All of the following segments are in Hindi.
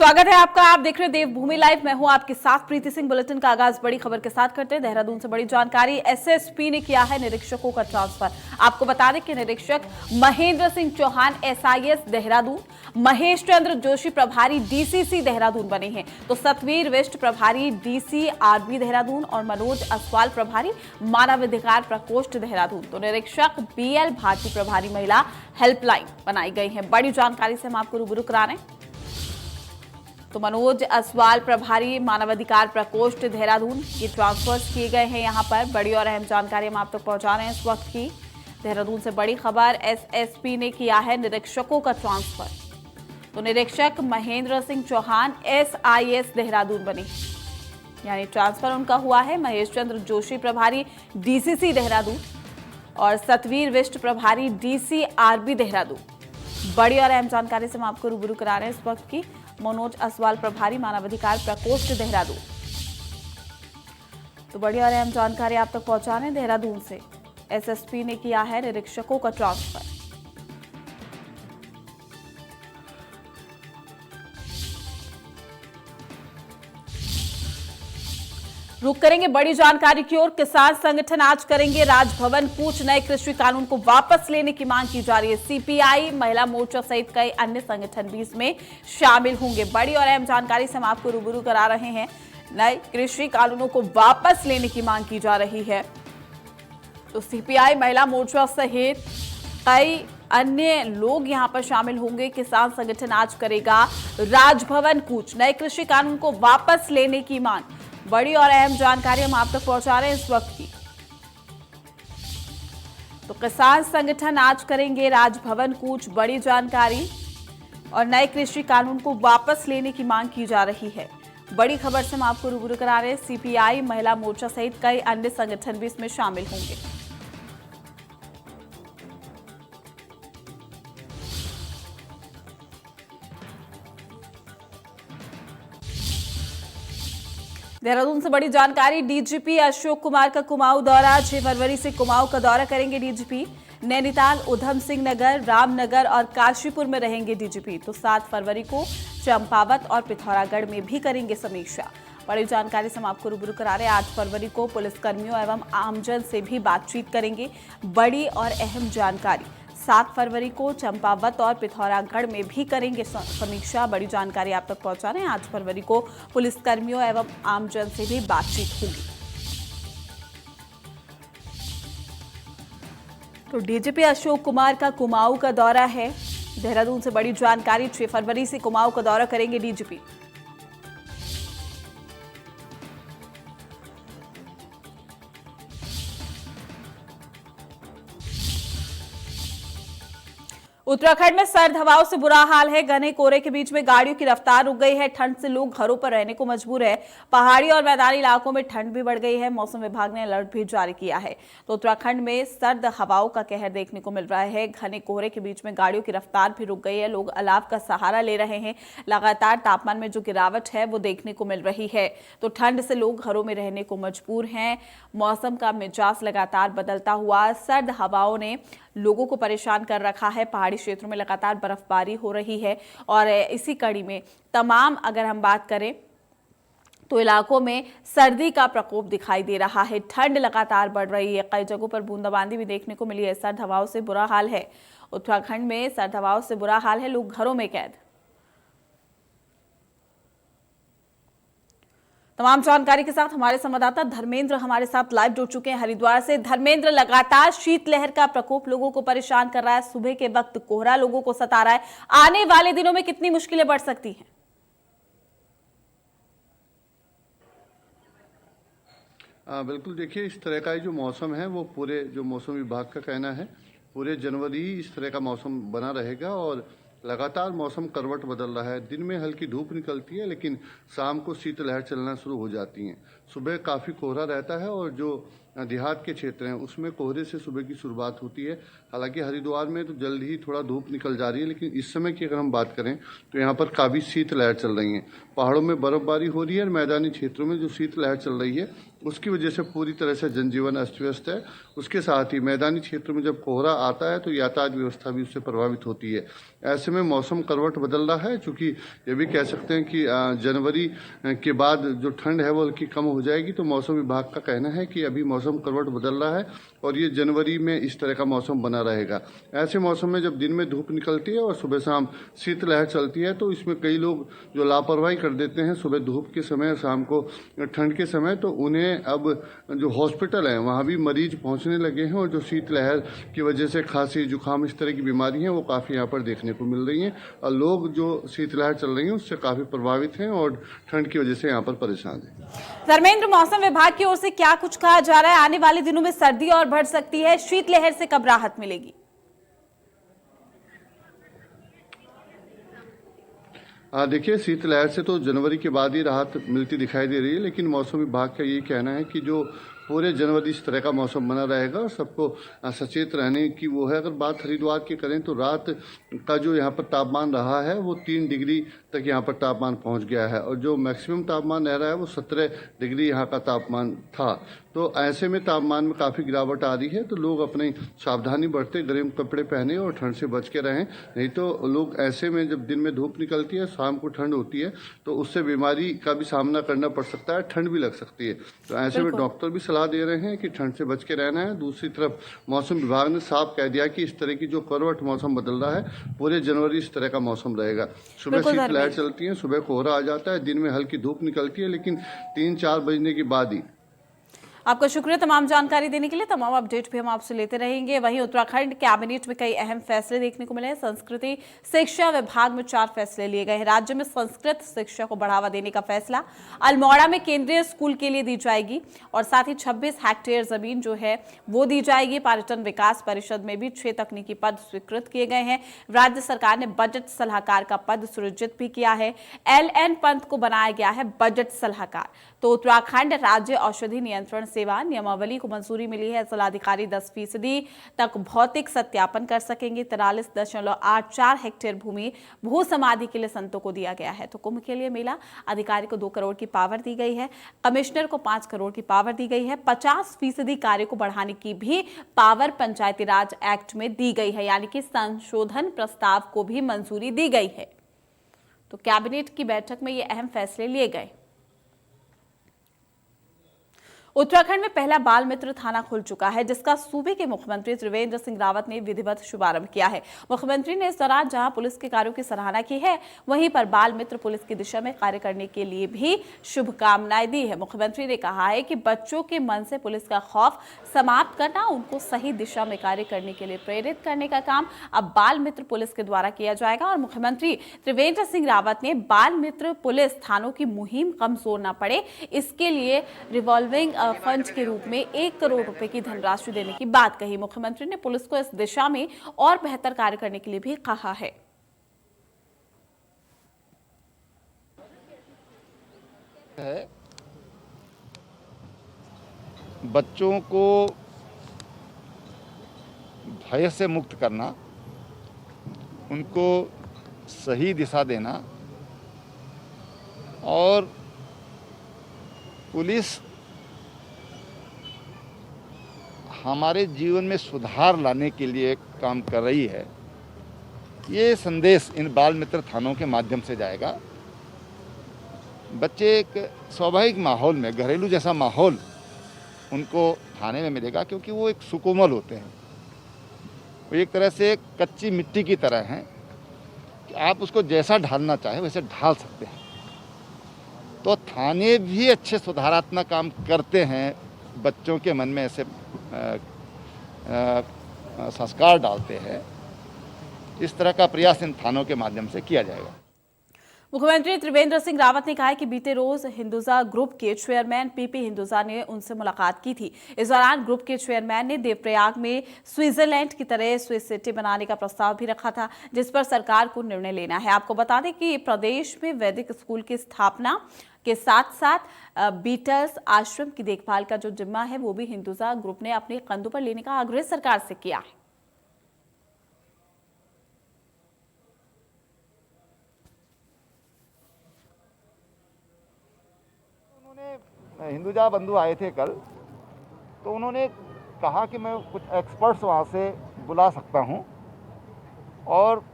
स्वागत है आपका। आप देख रहे हैं देवभूमि लाइव। मैं हूं आपके साथ प्रीति सिंह। बुलेटिन का आगाज बड़ी खबर के साथ करते हैं। देहरादून से बड़ी जानकारी। एसएसपी ने किया है निरीक्षकों का ट्रांसफर। आपको बता दें कि निरीक्षक महेंद्र सिंह चौहान एसआईएस देहरादून, महेश चंद्र जोशी प्रभारी डीसीसी देहरादून बने हैं, तो सतवीर विष्ट प्रभारी डीसीआरबी देहरादून और मनोज असवाल प्रभारी मानवाधिकार प्रकोष्ठ देहरादून, तो निरीक्षक बीएल भारती प्रभारी महिला हेल्पलाइन बनाई गई है। बड़ी जानकारी से हम आपको रूबरू करा रहे हैं। तो मनोज असवाल प्रभारी मानवाधिकार प्रकोष्ठ देहरादून ये ट्रांसफर्स किए गए हैं। यहां पर बड़ी और अहम जानकारी हम आप तक पहुंचा रहे हैं इस वक्त की। देहरादून से बड़ी खबर, एसएसपी ने किया है निरीक्षकों का ट्रांसफर। तो निरीक्षक महेंद्र सिंह चौहान एसआईएस देहरादून बने, यानी ट्रांसफर उनका हुआ है। महेश चंद्र जोशी प्रभारी डीसीसी देहरादून और सतवीर विष्ट प्रभारी डीसीआरबी देहरादून। बड़ी और अहम जानकारी से हम आपको रूबरू करा रहे हैं इस वक्त की। मनोज असवाल प्रभारी मानवाधिकार प्रकोष्ठ देहरादून, तो बड़ी और अहम जानकारी आप तक पहुंचा रहे हैं देहरादून से। एसएसपी ने किया है निरीक्षकों का ट्रांसफर। रुक करेंगे बड़ी जानकारी की ओर। किसान संगठन आज करेंगे राजभवन कूच। नए कृषि कानून को वापस लेने की मांग की जा रही है। सीपीआई, महिला मोर्चा सहित कई अन्य संगठन भी इसमें शामिल होंगे। बड़ी और अहम जानकारी से हम आपको रूबरू करा रहे हैं। नए कृषि कानूनों को वापस लेने की मांग की जा रही है, तो सीपीआई, महिला मोर्चा सहित कई अन्य लोग यहां पर शामिल होंगे। किसान संगठन आज करेगा राजभवन कूच। नए कृषि कानून को वापस लेने की मांग। बड़ी और अहम जानकारी हम आप तक पहुंचा रहे हैं इस वक्त की। तो किसान संगठन आज करेंगे राजभवन कूच। बड़ी जानकारी, और नए कृषि कानून को वापस लेने की मांग की जा रही है। बड़ी खबर से हम आपको रूबरू करा रहे हैं। सीपीआई, महिला मोर्चा सहित कई अन्य संगठन भी इसमें शामिल होंगे। देहरादून से बड़ी जानकारी। डीजीपी अशोक कुमार का कुमाऊं दौरा। 6 फरवरी से कुमाऊं का दौरा करेंगे डीजीपी। नैनीताल, उधम सिंह नगर, रामनगर और काशीपुर में रहेंगे डीजीपी। तो 7 फरवरी को चंपावत और पिथौरागढ़ में भी करेंगे समीक्षा। बड़ी जानकारी से हम आपको रूबरू करा रहे हैं। 8 फरवरी को पुलिसकर्मियों एवं आमजन से भी बातचीत करेंगे। बड़ी और अहम जानकारी, 7 फरवरी को चंपावत और पिथौरागढ़ में भी करेंगे समीक्षा। बड़ी जानकारी आप तक पहुंचा रहे हैं। 8 फरवरी को पुलिसकर्मियों एवं आमजन से भी बातचीत होगी। तो डीजीपी अशोक कुमार का कुमाऊं का दौरा है। देहरादून से बड़ी जानकारी, 6 फरवरी से कुमाऊं का दौरा करेंगे डीजीपी। उत्तराखंड में सर्द हवाओं से बुरा हाल है। घने कोहरे के बीच में गाड़ियों की रफ्तार रुक गई है। ठंड से लोग घरों पर रहने को मजबूर है। पहाड़ी और मैदानी इलाकों में ठंड भी बढ़ गई है। मौसम विभाग ने अलर्ट भी जारी किया है। तो उत्तराखंड में सर्द हवाओं का कहर देखने को मिल रहा है। घने कोहरे के बीच में गाड़ियों की रफ्तार भी रुक गई है। लोग अलाव का सहारा ले रहे हैं। लगातार तापमान में जो गिरावट है वो देखने को मिल रही है। तो ठंड से लोग घरों में रहने को मजबूर हैं। मौसम का मिजाज लगातार बदलता हुआ सर्द हवाओं ने लोगों को परेशान कर रखा है। पहाड़ी क्षेत्रों में लगातार बर्फबारी हो रही है और इसी कड़ी में तमाम अगर हम बात करें तो इलाकों में सर्दी का प्रकोप दिखाई दे रहा है। ठंड लगातार बढ़ रही है। कई जगहों पर बूंदाबांदी भी देखने को मिली है। सर्द हवाओं से बुरा हाल है। उत्तराखंड में सर्द हवाओं से बुरा हाल है। लोग घरों में कैद। तमाम जानकारी के साथ हमारे संवाददाता धर्मेंद्र हमारे साथ लाइव जुड़ चुके हैं हरिद्वार से। धर्मेंद्र, लगातार शीतलहर का प्रकोप लोगों को परेशान कर रहा है। सुबह के वक्त कोहरा लोगों को सता रहा है। आने वाले दिनों में कितनी मुश्किलें बढ़ सकती हैं? बिल्कुल, देखिए इस तरह का जो मौसम है वो पूरे जो मौसम विभाग का कहना है पूरे जनवरी इस तरह का मौसम बना रहेगा और लगातार मौसम करवट बदल रहा है। दिन में हल्की धूप निकलती है लेकिन शाम को शीतलहर चलना शुरू हो जाती हैं। सुबह काफ़ी कोहरा रहता है और जो देहात के क्षेत्र हैं उसमें कोहरे से सुबह की शुरुआत होती है। हालांकि हरिद्वार में तो जल्द ही थोड़ा धूप निकल जा रही है, लेकिन इस समय की अगर हम बात करें तो यहाँ पर काफ़ी शीतलहर चल रही है। पहाड़ों में बर्फबारी हो रही है और मैदानी क्षेत्रों में जो शीतलहर चल रही है उसकी वजह से पूरी तरह से जनजीवन अस्त व्यस्त है। उसके साथ ही मैदानी क्षेत्रों में जब कोहरा आता है तो यातायात व्यवस्था भी उससे प्रभावित होती है। ऐसे में मौसम करवट बदल रहा है, चूँकि ये भी कह सकते हैं कि जनवरी के बाद जो ठंड है वो हल्की कम हो जाएगी। तो मौसम विभाग का कहना है कि अभी मौसम करवट बदल रहा है और ये जनवरी में इस तरह का मौसम बना रहेगा। ऐसे मौसम में जब दिन में धूप निकलती है और सुबह शाम शीतलहर चलती है तो इसमें कई लोग जो लापरवाही कर देते हैं सुबह धूप के समय, शाम को ठंड के समय, तो उन्हें अब जो हॉस्पिटल हैं वहाँ भी मरीज पहुँचने लगे हैं और जो शीतलहर की वजह से खांसी जुकाम इस तरह की बीमारी हैं वो काफ़ी यहाँ पर देखने को मिल रही हैं और लोग जो शीतलहर चल रही हैं उससे काफ़ी प्रभावित हैं और ठंड की वजह से यहाँ पर परेशान हैं। धर्मेंद्र, मौसम विभाग की ओर से क्या कुछ कहा जा रहा है? आने वाले दिनों में सर्दी और बढ़ सकती है, शीतलहर से कब राहत मिलेगी? देखिए, शीतलहर से तो जनवरी के बाद ही राहत मिलती दिखाई दे रही है, लेकिन मौसम विभाग का ये कहना है कि जो पूरे जनवरी इस तरह का मौसम बना रहेगा और सबको सचेत रहने की वो है। अगर बात हरिद्वार की करें तो रात का जो यहाँ पर तापमान रहा है वो 3 डिग्री तक यहाँ पर तापमान पहुँच गया है और जो मैक्सिमम तापमान रह रहा है वो 17 डिग्री यहाँ का तापमान था। तो ऐसे में तापमान में काफ़ी गिरावट आ रही है, तो लोग अपनी सावधानी बरतें, गर्म कपड़े पहने और ठंड से बच के रहें। नहीं तो लोग ऐसे में जब दिन में धूप निकलती है, शाम को ठंड होती है, तो उससे बीमारी का भी सामना करना पड़ सकता है, ठंड भी लग सकती है। तो ऐसे में डॉक्टर भी सलाह दे रहे हैं कि ठंड से बच के रहना है। दूसरी तरफ मौसम विभाग ने साफ कह दिया कि इस तरह की जो करवट मौसम बदल रहा है पूरे जनवरी इस तरह का मौसम रहेगा। सुबह शीतलहर चलती है, सुबह कोहरा आ जाता है, दिन में हल्की धूप निकलती है, लेकिन 3-4 बजने के बाद ही। आपका शुक्रिया तमाम जानकारी देने के लिए। तमाम अपडेट भी हम आपसे लेते रहेंगे। वहीं उत्तराखंड कैबिनेट में कई अहम फैसले देखने को मिले हैं। संस्कृति शिक्षा विभाग में 4 फैसले लिए गए हैं। राज्य में संस्कृत शिक्षा को बढ़ावा देने का फैसला अल्मोड़ा में केंद्रीय स्कूल के लिए दी जाएगी और साथ ही 26 हेक्टेयर जमीन जो है वो दी जाएगी। पर्यटन विकास परिषद में भी 6 तकनीकी पद स्वीकृत किए गए हैं। राज्य सरकार ने बजट सलाहकार का पद सृजित भी किया है। LN पंत को बनाया गया है बजट सलाहकार। तो उत्तराखंड राज्य औषधि नियंत्रण सेवा नियमावली को मंजूरी मिली है। जिलाधिकारी 10% तक भौतिक सत्यापन कर सकेंगे। 43.84 हेक्टेयर भूमि भू समाधि के लिए संतों को दिया गया है। तो कुंभ के लिए मेला अधिकारी को 2 करोड़ की पावर दी गई है। कमिश्नर को 5 करोड़ की पावर दी गई है। 50% कार्य को बढ़ाने की भी पावर पंचायती राज एक्ट में दी गई है, यानी कि संशोधन प्रस्ताव को भी मंजूरी दी गई है। तो कैबिनेट की बैठक में ये अहम फैसले लिए गए। उत्तराखंड में पहला बाल मित्र थाना खुल चुका है, जिसका सूबे के मुख्यमंत्री त्रिवेंद्र सिंह रावत ने विधिवत शुभारंभ किया है। मुख्यमंत्री ने इस दौरान जहां पुलिस के कार्यों की सराहना की है, वहीं पर बाल मित्र पुलिस की दिशा में कार्य करने के लिए भी शुभकामनाएं दी है। मुख्यमंत्री ने कहा है कि बच्चों के मन से पुलिस का खौफ समाप्त करना, उनको सही दिशा में कार्य करने के लिए प्रेरित करने का काम अब बाल मित्र पुलिस के द्वारा किया जाएगा। और मुख्यमंत्री त्रिवेंद्र सिंह रावत ने बाल मित्र पुलिस थानों की मुहिम कमजोर न पड़े, इसके लिए रिवॉल्विंग फंड के रूप में 1 करोड़ रुपए की धनराशि देने की बात कही। मुख्यमंत्री ने पुलिस को इस दिशा में और बेहतर कार्य करने के लिए भी कहा है। बच्चों को भय से मुक्त करना, उनको सही दिशा देना और पुलिस हमारे जीवन में सुधार लाने के लिए काम कर रही है, ये संदेश इन बाल मित्र थानों के माध्यम से जाएगा। बच्चे एक स्वाभाविक माहौल में, घरेलू जैसा माहौल उनको थाने में मिलेगा, क्योंकि वो एक सुकोमल होते हैं। वो एक तरह से कच्ची मिट्टी की तरह हैं कि आप उसको जैसा ढालना चाहे वैसे ढाल सकते हैं। तो थाने भी अच्छे सुधारात्मक काम करते हैं, बच्चों के मन में ऐसे संस्कार डालते हैं। इस तरह का प्रयास इन थानों के माध्यम से किया जाएगा। मुख्यमंत्री त्रिवेंद्र सिंह रावत ने कहा है कि बीते रोज हिंदुजा ग्रुप के चेयरमैन PP हिंदुजा ने उनसे मुलाकात की थी। इस दौरान ग्रुप के चेयरमैन ने देवप्रयाग में स्विट्जरलैंड की तरह स्विस सिटी बनाने का प्रस्ताव भी रखा था, जिस पर सरकार को निर्णय लेना है। आपको बता दें कि प्रदेश में वैदिक स्कूल की स्थापना के साथ साथ बीटल्स आश्रम की देखभाल का जो जिम्मा है वो भी हिंदुजा ग्रुप ने अपने कंधों पर लेने का आग्रह सरकार से किया है। हिंदुजा बंधु आए थे कल, तो उन्होंने कहा कि मैं कुछ एक्सपर्ट्स वहाँ से बुला सकता हूँ, और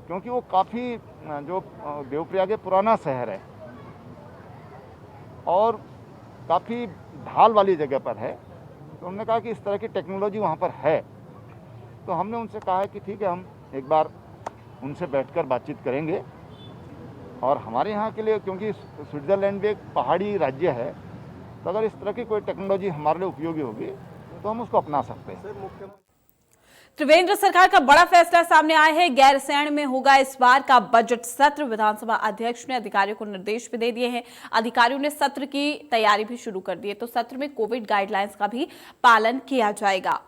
क्योंकि वो काफ़ी जो देवप्रयाग पुराना शहर है और काफ़ी ढाल वाली जगह पर है, तो उन्होंने कहा कि इस तरह की टेक्नोलॉजी वहाँ पर है। तो हमने उनसे कहा है कि ठीक है, हम एक बार उनसे बैठकर बातचीत करेंगे, और हमारे यहाँ के लिए, क्योंकि स्विट्ज़रलैंड भी एक पहाड़ी राज्य है, तो अगर इस तरह की कोई टेक्नोलॉजी हमारे लिए उपयोगी होगी तो हम उसको अपना सकते हैं। त्रिवेंद्र सरकार का बड़ा फैसला सामने आया है। गैरसैंण में होगा इस बार का बजट सत्र। विधानसभा अध्यक्ष ने अधिकारियों को निर्देश भी दे दिए हैं। अधिकारियों ने सत्र की तैयारी भी शुरू कर दी है, तो सत्र में कोविड गाइडलाइंस का भी पालन किया जाएगा।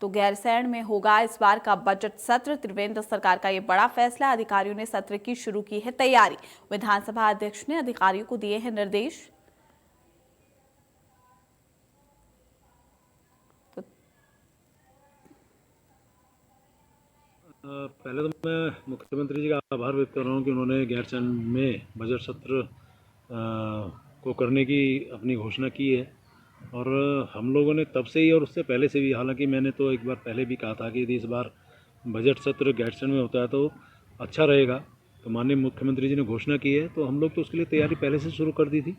तो गैरसैंण में होगा इस बार का बजट सत्र। त्रिवेंद्र सरकार का ये बड़ा फैसला। अधिकारियों ने सत्र की शुरू की है तैयारी। विधानसभा अध्यक्ष ने अधिकारियों को दिए हैं निर्देश। पहले तो मैं मुख्यमंत्री जी का आभार व्यक्त कर रहा हूँ कि उन्होंने गैरसैंण में बजट सत्र को करने की अपनी घोषणा की है, और हम लोगों ने तब से ही और उससे पहले से भी, हालांकि मैंने तो एक बार पहले भी कहा था कि यदि इस बार बजट सत्र गैरसैंण में होता है तो अच्छा रहेगा, तो माननीय मुख्यमंत्री जी ने घोषणा की है, तो हम लोग तो उसके लिए तैयारी पहले से शुरू कर दी थी,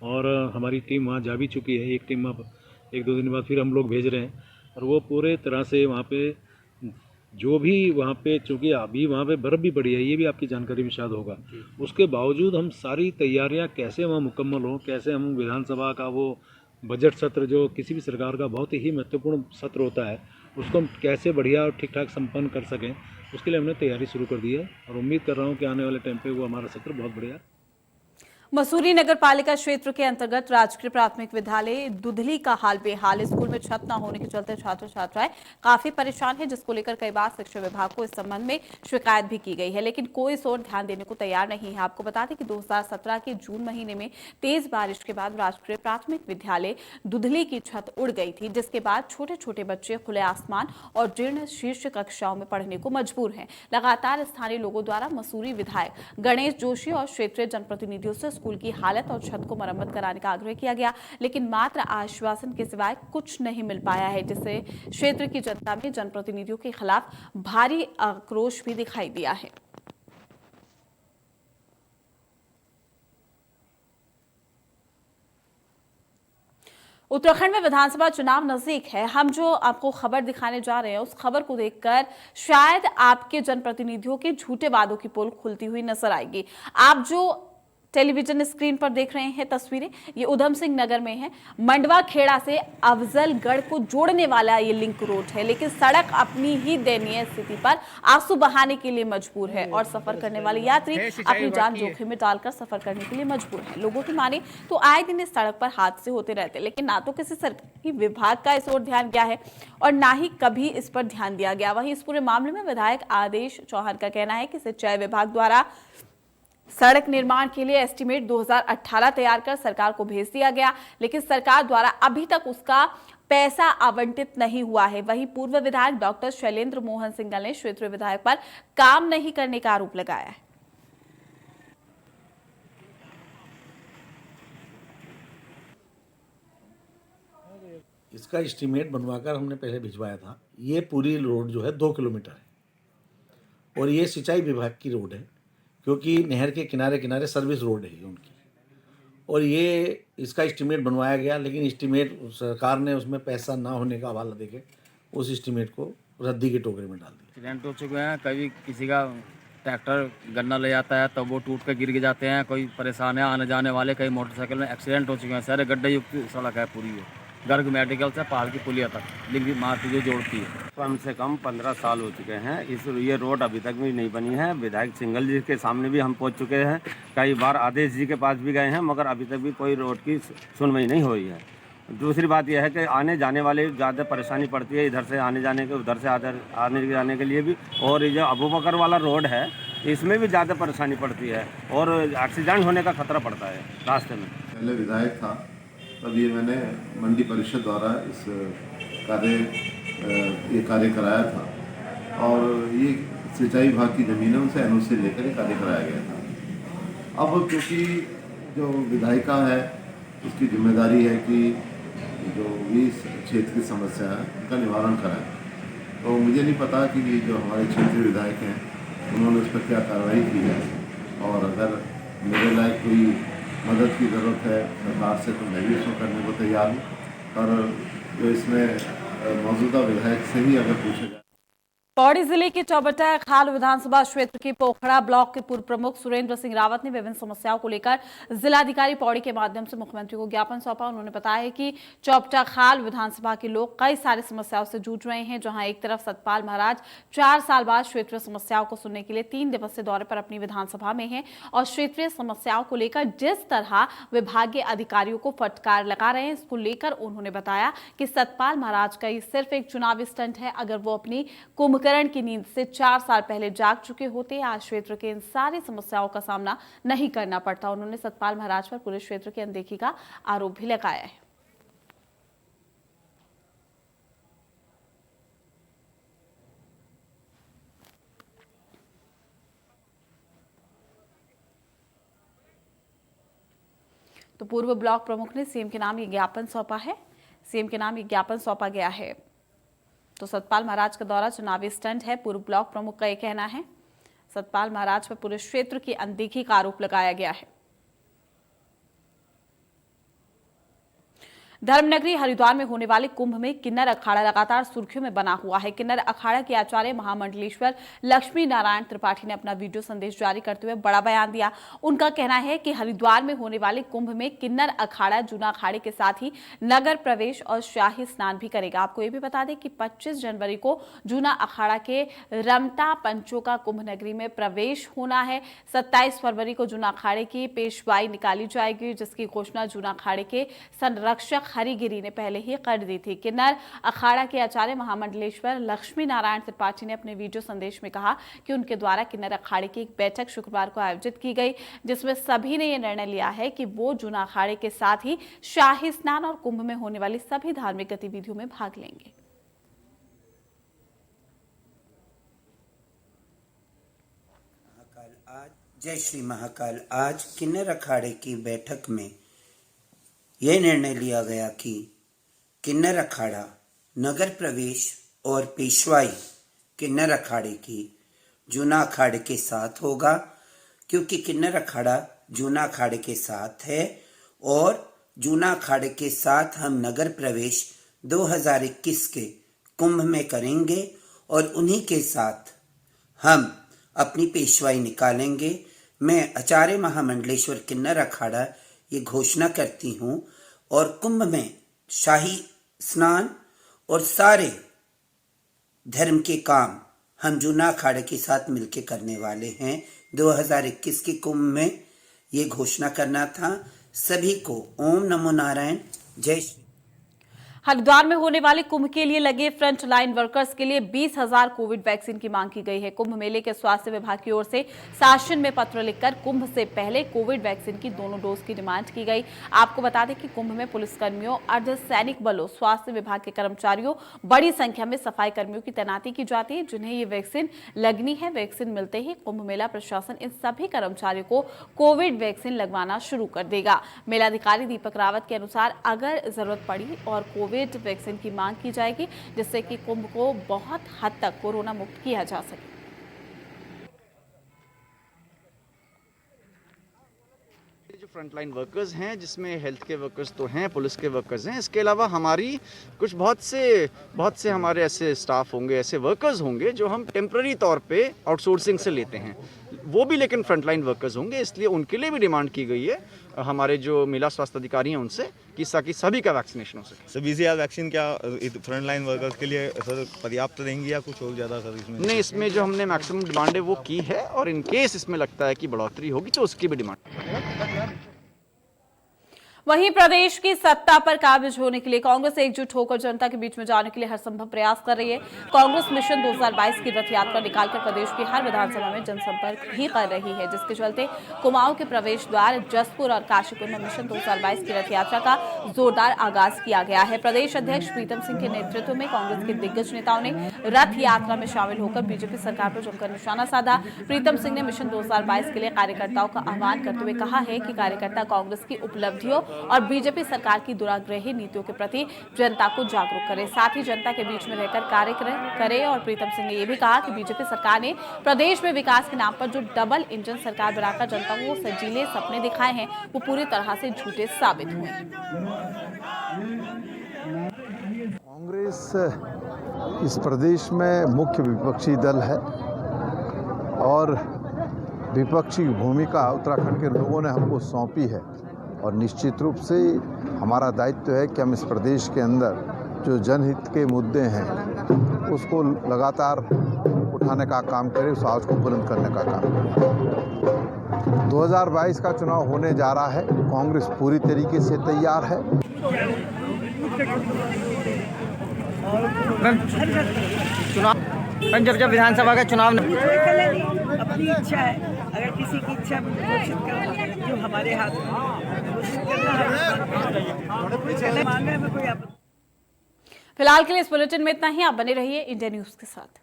और हमारी टीम वहाँ जा भी चुकी है। एक टीम अब 1-2 दिन बाद फिर हम लोग भेज रहे हैं, और वो पूरे तरह से वहाँ पे जो भी वहाँ पे, चूँकि अभी वहाँ पे बर्फ़ भी पड़ी है, ये भी आपकी जानकारी में शायद होगा, उसके बावजूद हम सारी तैयारियाँ कैसे वहाँ मुकम्मल हों, कैसे हम विधानसभा का वो बजट सत्र जो किसी भी सरकार का बहुत ही महत्वपूर्ण सत्र होता है, उसको हम कैसे बढ़िया और ठीक ठाक संपन्न कर सकें, उसके लिए हमने तैयारी शुरू कर दी है, और उम्मीद कर रहा हूँ कि आने वाले टाइम पे वो हमारा सत्र बहुत बढ़िया। मसूरी नगर पालिका क्षेत्र के अंतर्गत राजकीय प्राथमिक विद्यालय दुधली का हाल बेहाल। स्कूल में छत न होने के चलते छात्र छात्राएं काफी परेशान हैं, जिसको लेकर कई बार शिक्षा विभाग को इस संबंध में शिकायत भी की गई है, लेकिन कोई इस ओर ध्यान देने को तैयार नहीं है। आपको बता दें कि 2017 के जून महीने में तेज बारिश के बाद राजकीय प्राथमिक विद्यालय दुधली की छत उड़ गई थी, जिसके बाद छोटे छोटे बच्चे खुले आसमान और जीर्ण शीर्ष कक्षाओं में पढ़ने को मजबूर हैं। लगातार स्थानीय लोगों द्वारा मसूरी विधायक गणेश जोशी और क्षेत्रीय जनप्रतिनिधियों से स्कूल की हालत और छत को मरम्मत कराने का आग्रह किया गया, लेकिन मात्र आश्वासन के सिवाय कुछ नहीं मिल पाया है, जिससे क्षेत्र की जनता में जनप्रतिनिधियों के खिलाफ भारी आक्रोश भी दिखाई दिया है। उत्तराखंड में विधानसभा चुनाव नजदीक है। हम जो आपको खबर दिखाने जा रहे हैं, उस खबर को देखकर शायद आपके जनप्रतिनिधियों के झूठे वादों की पोल खुलती हुई नजर आएगी। आप जो टेलीविजन स्क्रीन पर देख रहे हैं तस्वीरें, ये उधम सिंह नगर में है। मंडवा खेड़ा से अफजलगढ़ को जोड़ने वाला ये लिंक रोड है, लेकिन सड़क अपनी ही दयनीय स्थिति पर आंसू बहाने के लिए मजबूर है, और सफर करने वाले यात्री अपनी जान जोखिम में डालकर सफर करने के लिए मजबूर है। लोगों की माने तो आए दिन इस सड़क पर हादसे होते रहते, लेकिन ना तो किसी सरकारी विभाग का इस ओर ध्यान गया है और ना ही कभी इस पर ध्यान दिया गया। वहीं इस पूरे मामले में विधायक आदेश चौहान का कहना है कि सिंचाई विभाग द्वारा सड़क निर्माण के लिए एस्टीमेट 2018 तैयार कर सरकार को भेज दिया गया, लेकिन सरकार द्वारा अभी तक उसका पैसा आवंटित नहीं हुआ है। वहीं पूर्व विधायक डॉक्टर शैलेंद्र मोहन सिंघल ने क्षेत्रीय विधायक पर काम नहीं करने का आरोप लगाया है। इसका एस्टीमेट बनवाकर हमने पहले भिजवाया था। ये पूरी रोड जो है 2 किलोमीटर है, और ये सिंचाई विभाग की रोड है, क्योंकि नहर के किनारे किनारे सर्विस रोड है उनकी, और ये इसका एस्टीमेट बनवाया गया, लेकिन एस्टीमेट सरकार ने उसमें पैसा ना होने का हवाला देके उस एस्टीमेट को रद्दी के टोकरे में डाल दिया। एक्सीडेंट हो चुके हैं, कभी किसी का ट्रैक्टर गन्ना ले जाता है तो वो टूट कर गिर जाते हैं, कोई परेशान है आने जाने वाले, कई मोटरसाइकिल में एक्सीडेंट हो चुके हैं। सारे गड्ढे युक्त सड़क है पूरी है, गर्ग मेडिकल से पहाड़ की पुलिया तक लिंक मार्ग जो जोड़ती है। कम से कम 15 साल हो चुके हैं, ये रोड अभी तक भी नहीं बनी है। विधायक सिंघल जी के सामने भी हम पहुंच चुके हैं, कई बार आदेश जी के पास भी गए हैं, मगर अभी तक भी कोई रोड की सुनवाई नहीं हुई है। दूसरी बात यह है कि आने जाने वाले ज़्यादा परेशानी पड़ती है, इधर से आने जाने के, उधर से आने जाने के लिए भी। और ये जो अबू बकर वाला रोड है, इसमें भी ज़्यादा परेशानी पड़ती है और एक्सीडेंट होने का खतरा पड़ता है रास्ते में। पहले विधायक था तब ये मैंने मंडी परिषद द्वारा इस कार्य कराया था और ये सिंचाई विभाग की ज़मीन है उनसे एनओसी लेकर ये कार्य कराया गया था। अब क्योंकि जो विधायिका है उसकी जिम्मेदारी है कि जो भी क्षेत्र की समस्या है उनका निवारण कराएं, तो मुझे नहीं पता कि जो हमारे क्षेत्रीय विधायक हैं उन्होंने उस पर क्या कार्रवाई की है, और अगर मेरे लायक कोई मदद की ज़रूरत है सरकार से तो मैं भी उसको करने को तैयार हूँ। पर जो इसमें मौजूदा विधायक से ही अगर पूछा जाए। पौड़ी जिले के चौबट्टा खाल विधानसभा क्षेत्र के पोखड़ा ब्लॉक के पूर्व प्रमुख सुरेंद्र सिंह रावत ने विभिन्न समस्याओं को लेकर जिलाधिकारी पौड़ी के माध्यम से मुख्यमंत्री को ज्ञापन सौंपा। उन्होंने बताया कि चौबट्टा खाल विधानसभा के लोग कई सारी समस्याओं से जूझ रहे हैं, जहां एक तरफ सतपाल महाराज 4 साल बाद क्षेत्रीय समस्याओं को सुनने के लिए 3 दिवसीय दौरे पर अपनी विधानसभा में हैं और क्षेत्रीय समस्याओं को लेकर जिस तरह विभागीय अधिकारियों को फटकार लगा रहे हैं, इसको लेकर उन्होंने बताया कि सतपाल महाराज का ये सिर्फ एक चुनावी स्टंट है। अगर वो अपनी कुंभकर्ण की नींद से 4 साल पहले जाग चुके होते, आज क्षेत्र के इन सारी समस्याओं का सामना नहीं करना पड़ता। उन्होंने सतपाल महाराज पर पूरे क्षेत्र की अनदेखी का आरोप भी लगाया है। तो पूर्व ब्लॉक प्रमुख ने सीएम के नाम ये ज्ञापन सौंपा है। सीएम के नाम ये ज्ञापन सौंपा गया है। तो सतपाल महाराज का दौरा चुनावी स्टंट है, पूर्व ब्लॉक प्रमुख का यह कहना है। सतपाल महाराज पर पूरे क्षेत्र की अनदेखी का आरोप लगाया गया है। धर्मनगरी हरिद्वार में होने वाले कुंभ में किन्नर अखाड़ा लगातार सुर्खियों में बना हुआ है। किन्नर अखाड़ा के आचार्य महामंडलेश्वर लक्ष्मी नारायण त्रिपाठी ने अपना वीडियो संदेश जारी करते हुए बड़ा बयान दिया। उनका कहना है कि हरिद्वार में होने वाले कुंभ में किन्नर अखाड़ा जूना अखाड़े के साथ ही नगर प्रवेश और शाही स्नान भी करेगा। आपको ये भी बता दें कि 25 जनवरी को जूना अखाड़ा के रमता पंचों का कुंभ नगरी में प्रवेश होना है। 27 फरवरी को जूना अखाड़े की पेशवाई निकाली जाएगी, जिसकी घोषणा जूना अखाड़े के संरक्षक हरिगिरी ने पहले ही कर दी थी। किन्नर अखाड़ा के आचार्य महामंडलेश्वर लक्ष्मी नारायण त्रिपाठी ने अपने वीडियो संदेश में कहा कि उनके द्वारा किन्नर अखाड़े की एक बैठक शुक्रवार को आयोजित की गई, जिसमें सभी ने यह निर्णय लिया है कि वो जूना अखाड़े के साथ ही शाही स्नान और कुंभ में होने वाली सभी धार्मिक गतिविधियों में भाग लेंगे। जय श्री महाकाल। आज किन्नर अखाड़े की बैठक में यह निर्णय लिया गया कि किन्नर अखाड़ा नगर प्रवेश और पेशवाई किन्नर अखाड़े की जूना अखाड़े के साथ होगा, क्योंकि किन्नर अखाड़ा जूना अखाड़े के साथ है और जूना अखाड़े के साथ हम नगर प्रवेश 2021 के कुंभ में करेंगे और उन्हीं के साथ हम अपनी पेशवाई निकालेंगे। मैं आचार्य महामंडलेश्वर किन्नर अखाड़ा ये घोषणा करती हूँ और कुंभ में शाही स्नान और सारे धर्म के काम हम जूना अखाड़े के साथ मिलकर करने वाले हैं। 2021 के कुंभ में ये घोषणा करना था। सभी को ओम नमो नारायण। जय श्री। हरिद्वार में होने वाले कुंभ के लिए लगे फ्रंट लाइन वर्कर्स के लिए 20,000 कोविड वैक्सीन की मांग की गई है। कुंभ मेले के स्वास्थ्य विभाग की ओर से शासन में पत्र लिखकर कुंभ से पहले कोविड वैक्सीन की दोनों डोज की डिमांड की गई। आपको बता दें कि कुंभ में पुलिसकर्मियों, अर्धसैनिक बलों, स्वास्थ्य विभाग के कर्मचारियों, बड़ी संख्या में सफाई कर्मियों की तैनाती की जाती है, जिन्हें ये वैक्सीन लगनी है। वैक्सीन मिलते ही कुंभ मेला प्रशासन इन सभी कर्मचारियों को कोविड वैक्सीन लगवाना शुरू कर देगा। मेलाधिकारी दीपक रावत के अनुसार अगर जरूरत पड़ी और कोविड वैक्सीन की मांग की जाएगी, जिससे कि कुंभ को बहुत हद तक कोरोना मुक्त किया जा सके। जो फ्रंटलाइन वर्कर्स हैं, जिसमें हेल्थ के वर्कर्स तो हैं, पुलिस के वर्कर्स हैं, इसके अलावा हमारी कुछ बहुत से हमारे ऐसे स्टाफ होंगे, ऐसे वर्कर्स होंगे जो हम टेम्पररी तौर पे आउटसोर्सिंग से लेते हैं, वो भी लेकिन फ्रंटलाइन वर्कर्स होंगे। इसलिए उनके लिए भी डिमांड की गई है हमारे जो मेला स्वास्थ्य अधिकारी हैं उनसे कि ताकि सभी का वैक्सीनेशन हो सके। सर 20,000 वैक्सीन क्या फ्रंट लाइन वर्कर्स के लिए सर पर्याप्त रहेंगी या कुछ और ज़्यादा सर इसमें? नहीं, इसमें जो हमने मैक्सिमम डिमांड है वो की है और इन केस इसमें लगता है कि बढ़ोतरी होगी तो उसकी भी डिमांड। वहीं प्रदेश की सत्ता पर काबिज होने के लिए कांग्रेस एकजुट होकर जनता के बीच में जाने के लिए हर संभव प्रयास कर रही है। कांग्रेस मिशन 2022 की रथ यात्रा निकालकर प्रदेश की हर विधानसभा में जनसंपर्क भी कर रही है, जिसके चलते कुमाऊं के प्रवेश द्वार जसपुर और काशीपुर में मिशन 2022 की रथ यात्रा का जोरदार आगाज किया गया है। प्रदेश अध्यक्ष प्रीतम सिंह के नेतृत्व में कांग्रेस के दिग्गज नेताओं ने रथ यात्रा में शामिल होकर बीजेपी सरकार पर जमकर निशाना साधा। प्रीतम सिंह ने मिशन 2022 के लिए कार्यकर्ताओं का आह्वान करते हुए कहा है कि कार्यकर्ता कांग्रेस की उपलब्धियों और बीजेपी सरकार की दुराग्रही नीतियों के प्रति जनता को जागरूक करें, साथ ही जनता के बीच में रहकर कार्य करें। और प्रीतम सिंह ने यह भी कहा कि बीजेपी सरकार ने प्रदेश में विकास के नाम पर जो डबल इंजन सरकार बनाकर जनता को सजीले सपने दिखाए हैं, वो पूरी तरह से झूठे साबित हुए। कांग्रेस इस प्रदेश में मुख्य विपक्षी दल है और विपक्षी भूमिका उत्तराखंड के लोगों ने हमको सौंपी है और निश्चित रूप से हमारा दायित्व है कि हम इस प्रदेश के अंदर जो जनहित के मुद्दे हैं उसको लगातार उठाने का काम करें, उस आवाज़ को बुलंद करने का काम करें। 2022 का चुनाव होने जा रहा है, कांग्रेस पूरी तरीके से तैयार है। जब विधानसभा का चुनाव अपनी इच्छा है, अगर किसी की इच्छा घोषित करना जो हमारे हाथ में घोषित करना मांगा है, कोई फिलहाल के लिए इस बुलेटिन में इतना ही। आप बने रहिए इंडिया न्यूज के साथ।